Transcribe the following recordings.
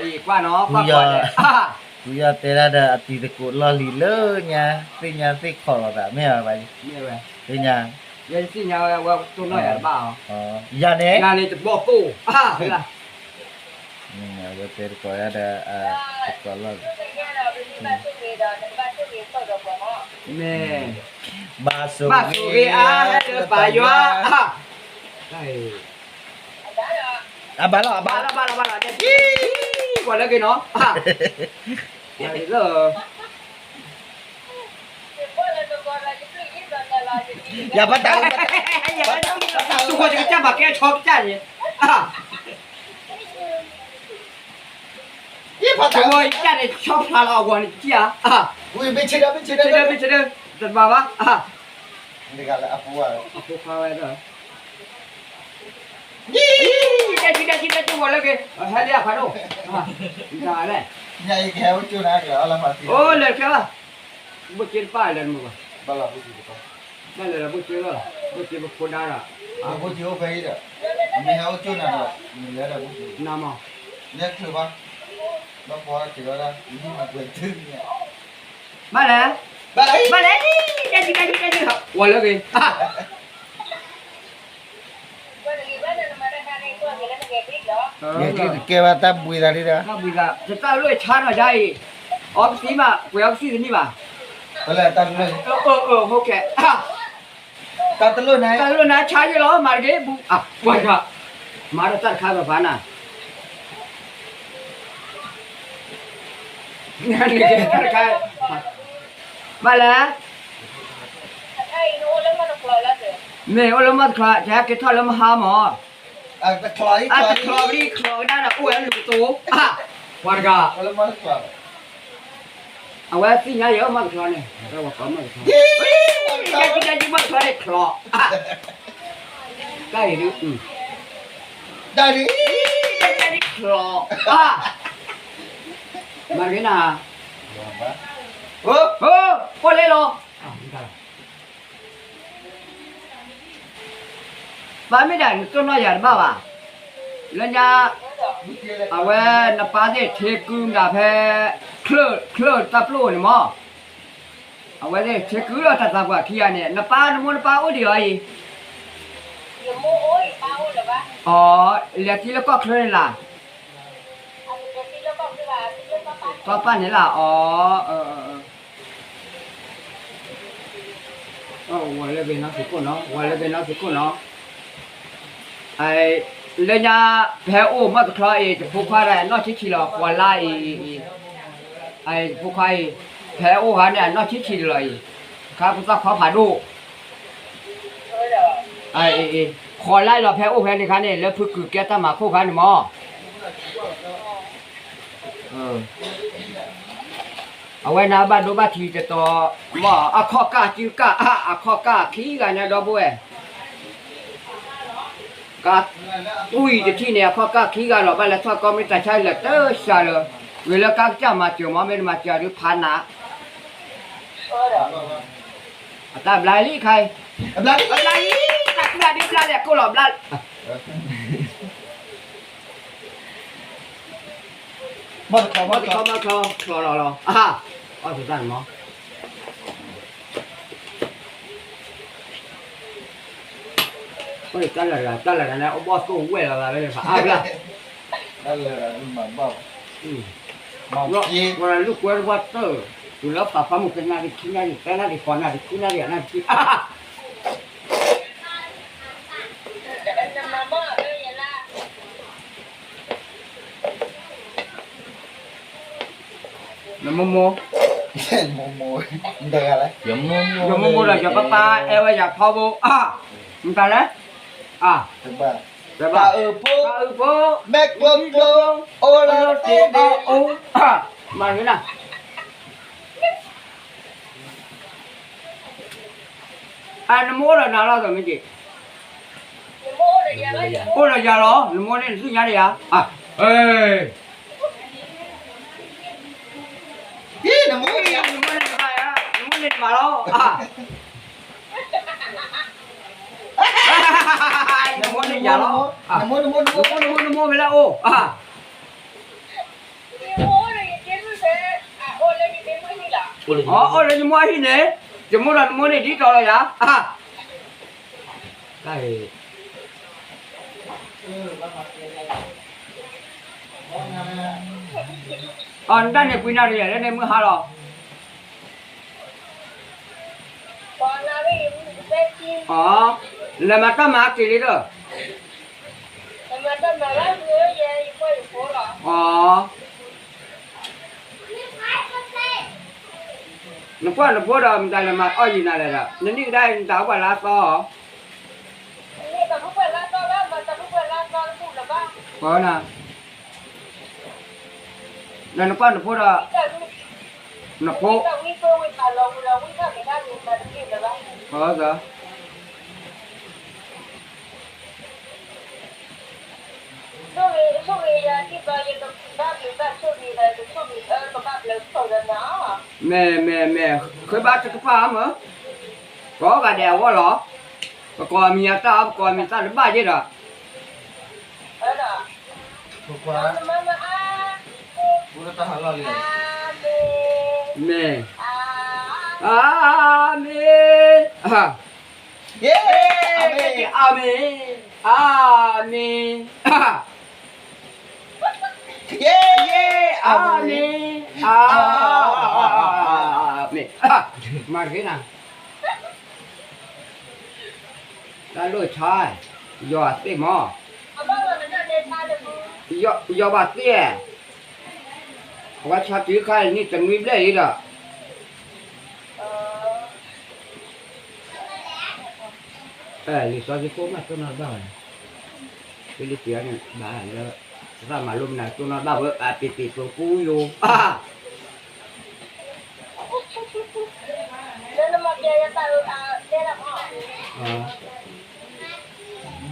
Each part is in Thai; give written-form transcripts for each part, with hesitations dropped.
อีกว่าเนาะว่าก่อนเลยกูอยากเตะได้อติตะกุลอลีเลยเนี่ยสิขอละไม่เอาไปไม่เอาไปเนี่ยยังสิเนี่ยว่าตัวน้อยอ่ะบ้าอ๋อย่าเนี่ยจะบอกกูเห็นล่ะนี่ไงว่าเตะก็ได้ตะกุลอแม่บาสุเรียเจอป่ายัวไอ้บาลเนี่ยก่อนแล้วกันเนาะนี่เลยอย่ามาตังทุกคนจะจับมาแก้ช็อกจ้าเนี่ยยี่พอตังโอ้ยจ้าเนี่ยช็อกพาเราก่อนจี้อ่ะอุ้ยไม่ใช่เด้อจัดมาวะนี่กันแล้วอาปูอ่ะพาไว้เด้อยี่ได้ตัวแล้วกันให้เรียกพาดูได้เลยเนี่ยอีกแค่ว่าจุดนะเดี๋ยวเรามาสิโอ้เลยแค่ว่าบุจินป้ายเลยมั้งบาลาบุจิก็นั่นเลยบุจิเลยบุจิบุคคลได้ละบุจิโอเคเด้อไม่เอาจุดนะนี่เลยนะบุจิน้ำอ่ะเนี่ยคือว่าเราพอจะได้นี่มันเป็นทึ่งเนี่ยมาเลยได้ครับวันแล้วกันเนี่ยแกว่าตาบุยดาลีนะบุยดาจะตาลุยชาหน่อยได้ออฟซีมากูออฟซีนี่มาอะไรตาลุยโอเคตาลุยนะชาเยอะล้อมาเก็บบุวันละมาเราตัดข้าวแบบนั้นนี่เก็บตัดข้าวมาแล้วเนี่ยโอลมัดคลาแจ็คเก็ตทอดแล้วมาหาหมอตะคลอยได้ละอ้วนลูกตัววันกะโอลมัดคลาเอาไว้สิเนี่ยเยอะมัดคลาเนี่ยเราว่าเขามัดคลาจะมัดคลาได้คลอได้หรือได้ดิได้คลอมาเรียนอ่ะพอเลยหรอบ้านไม่ได้ตัวน้อยอย่างบ้าว่ะแล้วเนี่ยเอาไว้นับป้าเด็กเทกุมดาเพเคลื่อนตับโลนี่มั้งเอาไว้เด็กเทกุมเราตัดตับกว่าขี้อันเนี่ยนับป้าโอ้เดี๋ยวไอ้อ๋อเลี้ยที่แล้วก็เคลื่อนล่ะก็ปั้นนี่ล่ะอ๋อวันเลยเป็นนักศึกษาเนาะไอ้เรื่องยาแพ้โอ้มาตะคลายจะพกพาได้นอกชิหรอกวันไล่ไอ้พวกใครแพ้โอ้หาเนี่ยนอกชิเลยครับคุณต้องขอผ่าดูไอ้ขอไล่เราแพ้โอ้แพ้ในคันเนี่ยแล้วพึ่งคือแกตั้งมาคู่คันหมอเอาไว้นะบ้านดูบ้านทีจะต่อหมอข้อกาจิ้วกาข้อกาขี้กันนะดอกบัวก็อุ้ยที่เนี่ยเขาก็ขี้กันหรอกไปแล้วถ้าก็ไม่ตัดใช้เลยเตอร์ใช่เลยเวลาก็จะมาเจอมาไม่มาเจอหรือพันนะแต่บลายลี่ใครบลายเนี่ยกูหลอกบลายมาคลอรออ๋อสุดท้ายมั้งก็เลยตั้งเลยนะโอ้บอสก็เวลาเลยค่ะละตั้งเลยมันบอกวันลูกเวลวัตเตอร์อยู่แล้วป้ามุกเป็นนาฬิกานาฬิกานาฬิกานาฬิกานาฬิกานาฬิกาน้ำโมเด็กอะไรอย่าโมเลยอย่าป้าอย่าพ่อโบมันตายแล้วba po mek wong ora tede mà thế nào nó mua là nào rồi mấy chị mua là già đó nó mua nên suy nhà đi à nó mua lên mà đó nó mua lên già đó nó mua về là ô อ๋อเลยจะมัวที่ไหนจะมัวเรามัวในที่ต่อเลยอ่ะได้อ๋อได้เนี่ยคุยน่าเรียนแล้วในมือหาหรออ๋อแล้วมาตั้งมากี่ลิตรอ๋อนึกว่าเราไม่ได้ละมาอ้อยยินอะไรละนี่ได้ดาวกว่าลาต่อพอนะแล้วนึกว่าเรานึกพอพอจ้ะแม่เคยบ้าจะกระพามเหรอก็กระเดียวว่าหรอก็มีตาก็มีตาหรือบ้าเยอะอ่ะBukan tahan lah dia. แม่อาเมนYeay. อาเมนอาเมน Yeay. อาเมนอาเมนมาที่นั่นแล้วลูกชายยอดเตี้ยหมอยอดบาดเตี้ยว่าชาติใครนี่จะมีได้อีกอ่ะลิซ่าจะโค้งมาตัวนอนบ้านเป็นลิเตียเนี่ยบ้านแล้วถ้ามาลุมนะตัวนอนบ้านเออปิดตัวกูอยู่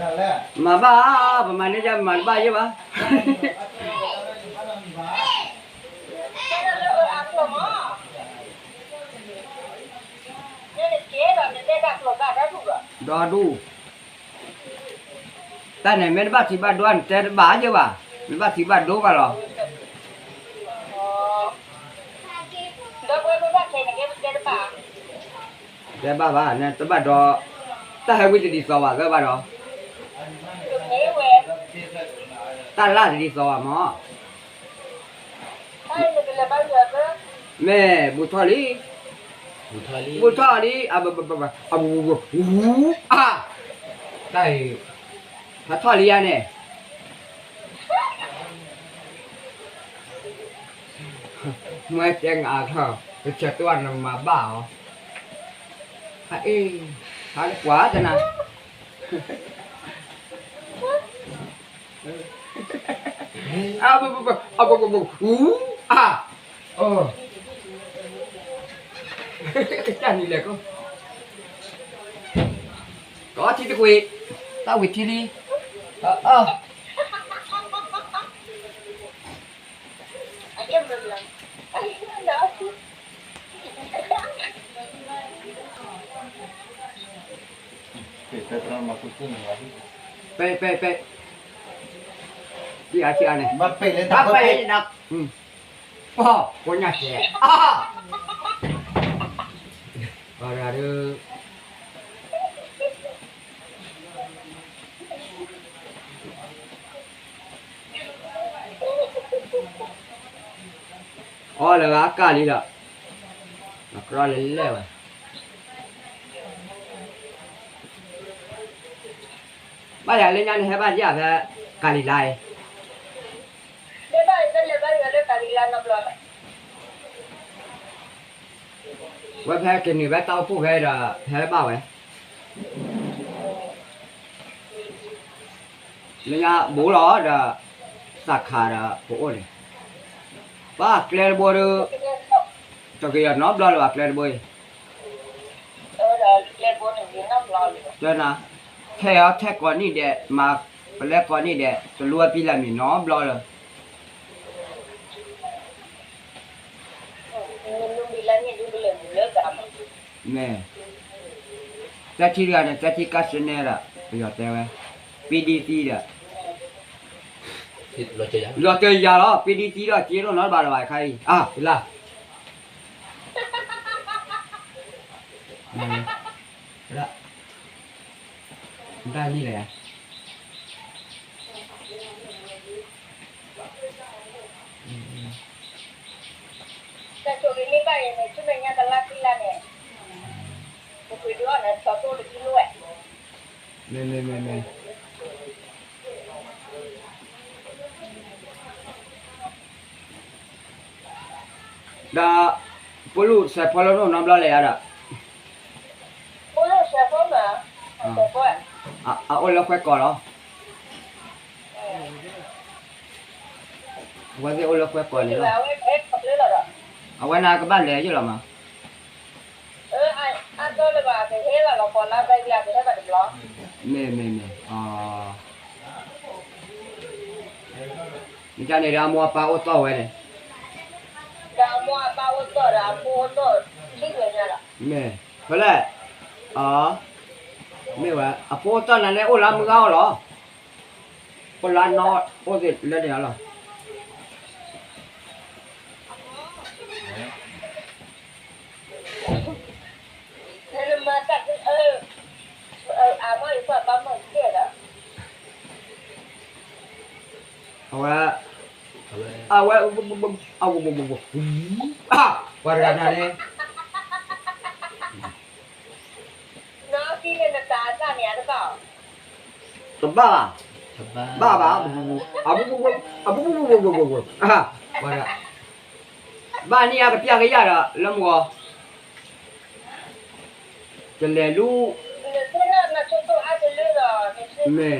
Dah lah. มาบ้าประมาณนี้จะมาบ้าเยอะปะดอดูแต่ไหนไม่ได้บ้าที่บ้านด้วนแต่บ้าเยอะปะไม่บ้าที่บ้านดูปะหรอแต่บ้าเนี่ยแต่บ้านดอแต่ให้วิจารณ์สวะก็บ้านดอแต่ล่าดีสวะหมอแม่บุตรลีได้ถ้าทอลีอ่ะเนี่ยเมื่อแจ้งอาเธอจะตัวนึงมาบ้าหากว่าจะนะจานนี่แหละก็ที่ตะกุยตาวิธีนี้Kita terang masuk sini lagi. ไปที่อาชีพเนี่ย Bapak le ถ้า tak ไป apa. นักพ่อคนอยากแก่อะไรเด้ออ๋อแล้วอากาศนี่ล่ะนักร้อนเลยแล้วบ้านเล่นยันให้บ้านยาแพ้กาลิไลว่าแพ้กินนี่แพ้เต้าผู้แพ้ละแพ้บ้าไว้เล่นยาบูหล่อเด้อสักขาเด้อผู้อ้วนบ้าแกลบัวเด้อจะกี่น้อบล้อหรือว่าแกลบัวเจ้านะแค่ก่อนนี่เดะมาแล้วก่อนนี่เดะจะรัวปีละมีน้อบล้อเลยแม่จะที่เรียนจะที่กัสเนอร์อะประโยชน์แต่ว่า PDC เด้อ lo chơi lo chơi giờ đó PDC đó chỉ nó nói bà là bài khai à là ได้นี่แหละ แต่ช่วงนี้ก็ยังช่วงนี้ตลาดที่ละเนี่ยผมไปดูนะต่อตัวเลยที่รวย เมดาปลูใส่พอแล้วน้ำละเลยอ่ะ โอ้ยเสียพ่อมาเสียพ่อ โอ้แล้วค่อยก่อนเหรอวันที่โอ้แล้วค่อยก่อนเลยเหรอ แล้วเอ๊ะขับเลยเหรอ เอาไว้นานก็บ้านเลยอยู่หรอมา อันตัวเลยว่าแต่เฮ้ยเราคนละไปเรียนไปให้บัตรบล็อก เมนี่จะเนี่ยเรามัวปลาโอ้ต่อไว้เลย ดาวมัวปาวตัวดาวปูตัวที่เหลือเนี่ยล่ะ เมเพราะแหละไม่ว่าโปตอนนั้นเนี่ยโอ้ลามึงเอาเหรอคนละนอโอ้เด็ดแล้วเดี๋ยวเหรอ นั่นมาจากอาม่าอยู่ฝั่งบ้านเมืองเกียรติ เอาไว้ว่ากันนะเนี่ย น้องที่เป็นตาจ้าเนี่ยหรือเปล่า ตัวบ้า สบาย บ้าว่าบ้านนี้ก็เปียกยาละแล้วมัวจะเลยลูก เนี่ยนะชุดตัวอาจจะเลือดอ่ะเนี่ย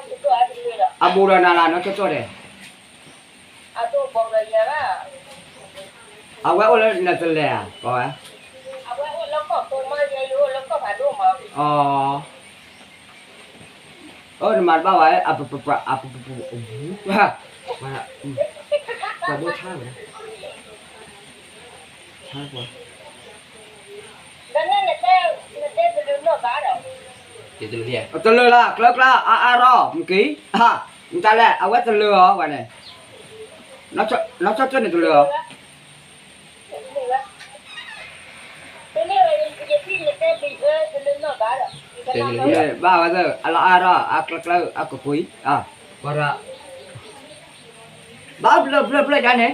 ชุดตัวอาจจะเลือดอ่ะ อาบูรานาลาเนาะชดเลย อาตัวบอกเลยเนี่ยล่ะ เอาไว้โอ้แล้วน่าจะเลยอ่ะก็ไว้ เอาไว้แล้วก็ตัวมาเยอะแล้วก็ผ่าดูมา อ๋อมันบ้าไว้อ่ะปุ๊บว่าจะดูท่าไหมท่ากว่า แล้วเนี่ยเนี่ยจะลืมเนาะบ้าเหรอ เดี๋ยวเรียก จะเลยละเลิกละรอเมื่อกี้มึงตายแล้วเอาไว้จะเลือวันนี้น้องชอบเนี่ยจะเลือ ตัวนี้อะไรจะที่เนี่ยจะบีบจะลืมเนาะบ้าเหรอ บ้าว่าจะรอเลิกก็คุยว่าละบ้าเบลจันเนี่ย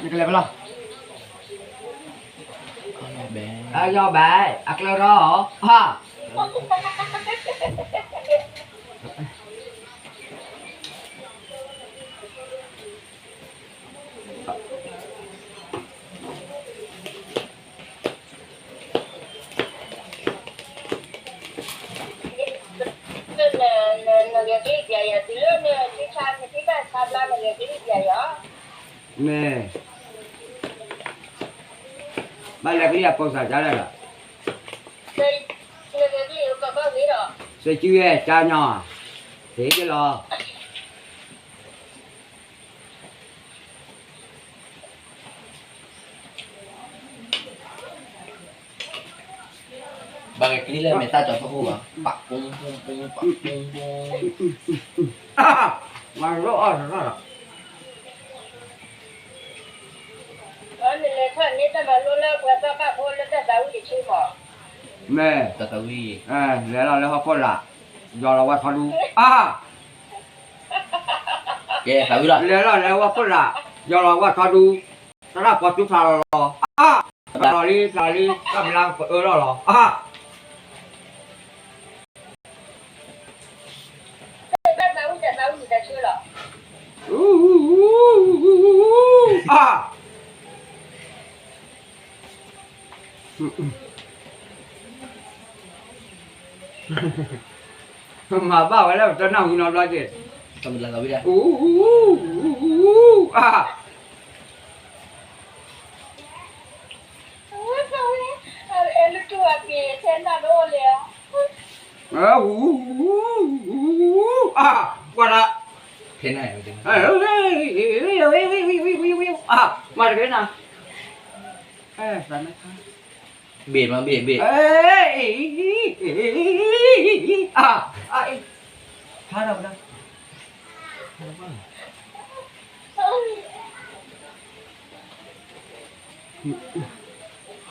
นี่ก็เลยเปล่า แบง ยอแบเลิกรอเนี่ยบ้านเล็กนี่ปองสาจ้าเลยล่ะใส่ชื่อจ้าหน่อเสียจะรอบ างทีเลยเมตาจอดเขาอ่ะปักปุ้งปักปุ้ง มาโรอ่ะนั่นล่ะ นี่เลยท่านนี่จะมาลุ้นแล้วว่าจะป้าพูดแล้วจะดาวดิชื่อหมอ แม่ ตะตะวี แล้วเขาคนละยอเราว่าเขาดูแกสาวิละ แล้วว่าคนละยอเราว่าเขาดูสำหรับปอจุฬาเราลอรี่กำลังรอจะดาวจะชื่อหรอ มาบ้าไว้แล้วจะนั่งอยู่นอนรอเจ็ด ทำเป็นสาวิละ ลูกตัวพี่เซนดาโดเลย ว่าละ เห็นไหนจริง มาเลยนะสานนะคะ เบียดมาเบียด ท่าเรานะ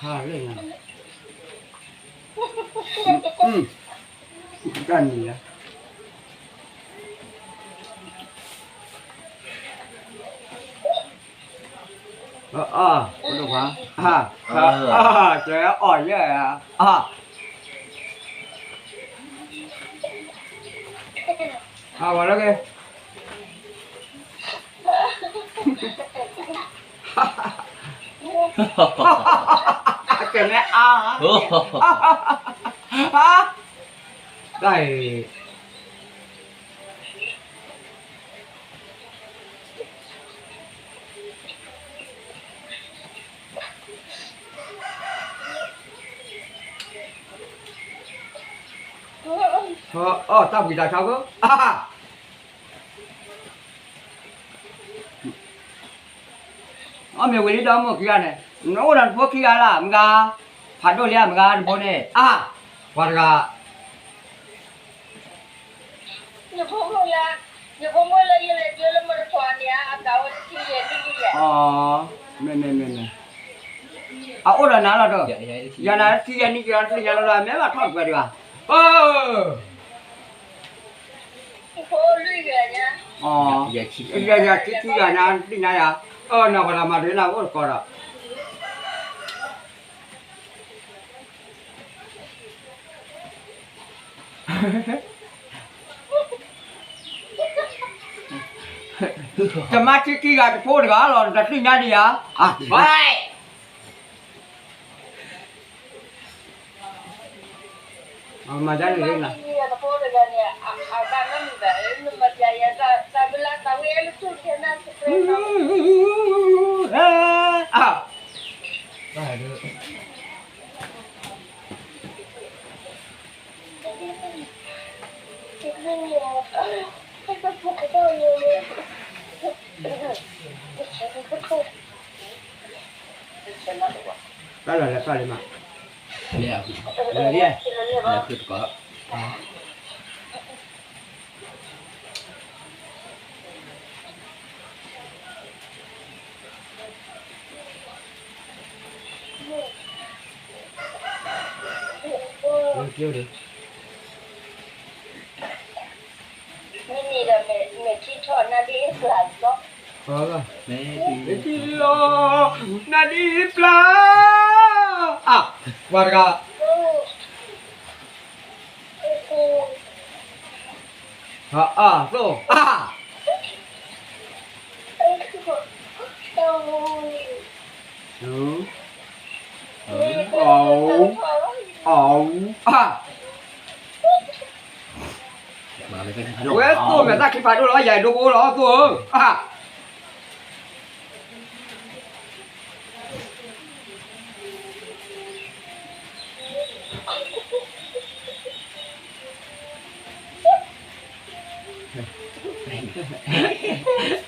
ข้าเล่นนะกันนี่นะคุณลูกค้าเจ๊อ่อยเลยวันแล้วไงเกิดไหมได้tao bị tại sao cơ mình quên đi đâu mà kia này nó là phố kia là mình ga phản đối liền mình ga bố này qua ga nhiều phong mới là như là chưa là một toàn nhà cao thì gì này ôi là nào là rồi giờ này khi anh đi kia là mấy mà thoát về đi à phố lưỡi nhá giờ khi nhà đi nhà à nào còn làm mà thế nào cũng còn à Chama ki ga phố được á rồi đặt đi nhà đi à vậy mà ra đi lên nè đó là sao mà Lẹ đi lẹ thịt có kêu đi Mini là mẹ chi cho nó đi làm đó mẹ đi lo na đi pla warga so mà mày phải quét tôi mẹ ta khi phải đôi nó dài đôi bố nó tôi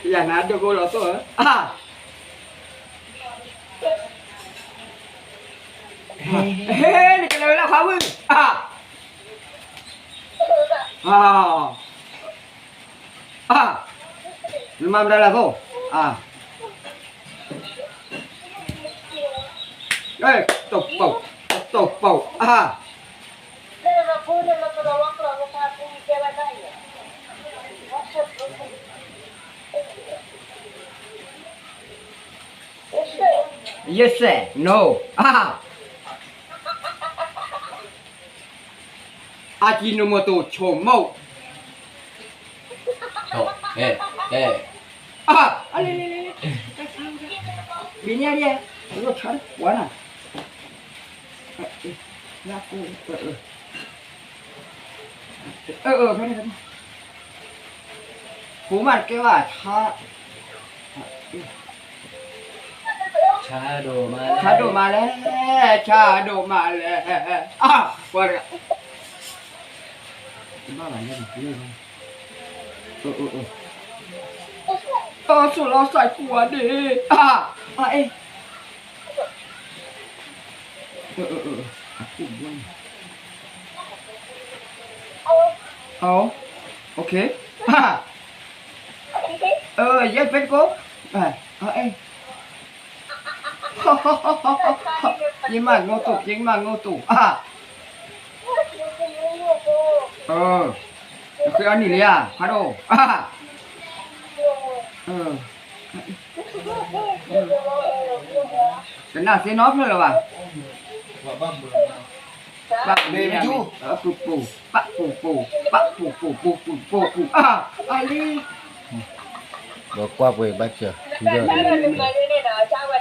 giờ nãy đôi bố nó tôi cái này là khá vững nhưng mà đây là vô đây tục bầu yes sir no Ajinomoto chomo ale binya dia lu cari warna laku cái phú mặt kêu là cha đồ mà cha đồ mà lẹ qua đây ba là như thế số lo sai quá đi ê ok yes bên cô ê ยิงมากงูตุกยิงมากงูตุกอ่ะคืออันนี้เลยอ่ะฮัลโหลอ่ะcái nào sẽ nói thôi là bà bác về mà chú phụ phụ bác phụ phụ bác phụ phụ phụ phụ phụ phụ à Ali Bỏ qua về bác chưa. Cái này là người này nó sao vậy?